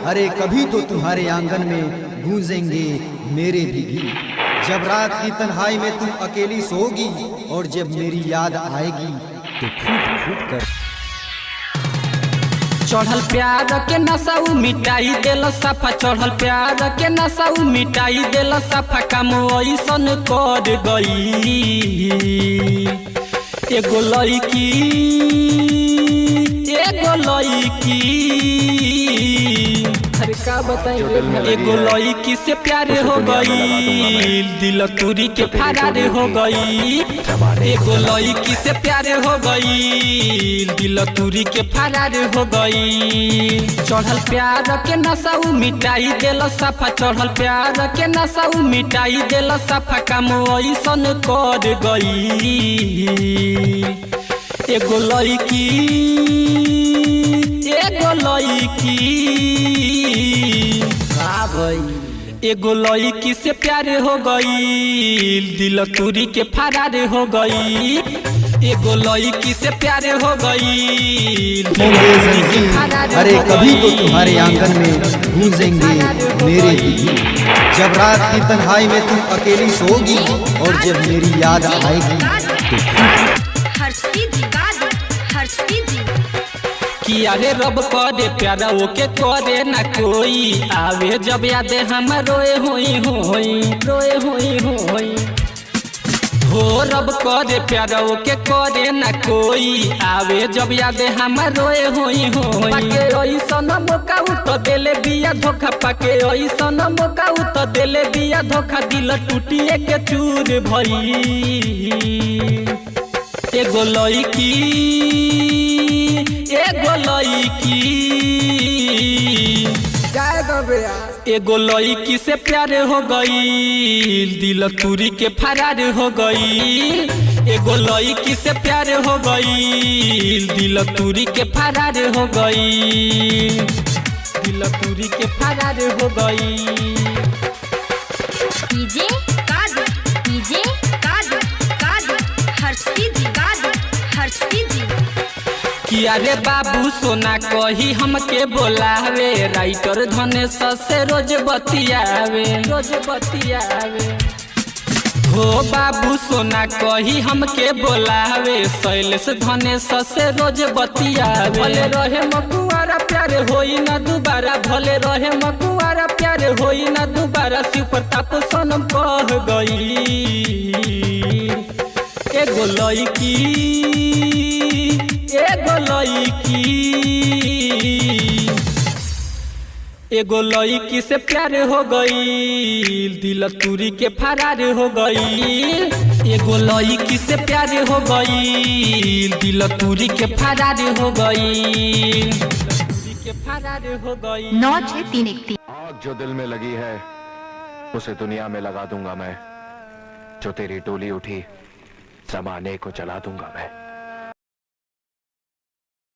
अरे कभी तो तुम्हारे आंगन में गूंजेंगे मेरे भी गीत। जब रात की तन्हाई में तुम अकेली सोगी और जब मेरी याद आएगी तो फूट फूट कर। चढ़ल प्यार के नशा मिटाई देल सफा, चढ़ल प्यार के नशा मिटाई देल सफा। काम ऐसन कर गई एगो लड़की अरे का बताइए, एगो लड़की से प्यार हो गई, दिल तुरी के फरार हो गई। एगो लड़की से प्यार हो गई, दिल तुरी के फरार हो गई। चढ़ल प्यार के नशा मिटाई देल सफा, चढ़ल प्यार के नशा मिटाई देल सफा। काम ऐसन कर गई एगो लड़की एगो लड़की से प्यार हो गई, दिल तुरी के फरार हो गई। एगो लड़की से प्यार हो गई, अरे कभी तो तुम्हारे आंगन में गूंजेंगे मेरे भी गीत। जब रात की तन्हाई में तुम अकेली सोगी और जब मेरी याद आएगी तो कि अरे रब करे प्यारा ओके करे ना कोई, आवे जब याद हम रोए होई हो। रब करे प्यारा ओके करे ना कोई, आवे जब याद हम रोए होई पाके ऐसन मौका तो देले दिया धोखा, पाके ऐसन मौका तो देले दिया धोखा। दिल टूटिए के चूर भई एगो लड़की एगो लड़की से प्यार हो गई, दिल तुरी के फरार हो गई। एगो लड़की से प्यार हो गई, दिल तुरी के फरार हो गई, दिल तुरी के फरार हो गई। कि अरे बाबू सोना कही हमके बोलावे, राइटर धनेश से रोज बतियावे हो। बाबू सोना कही हमके बोलावे, शैलेश धनेश से रोज बतियावे। भले रहे मकुआरा प्यार होई ना दोबारा, भले रहे मकुआरा प्यार होई ना दोबारा। शिव प्रताप सनम कह गई एगो लड़की से प्यार हो गई, दिल तुरी के फरार हो गई। एगो लड़की से प्यार हो गई, दिल तुरी के फरार हो गई, नौ 6 3 1 3। आग जो दिल में लगी है उसे दुनिया में लगा दूंगा मैं, जो तेरी टोली उठी जमाने को चला दूंगा मैं।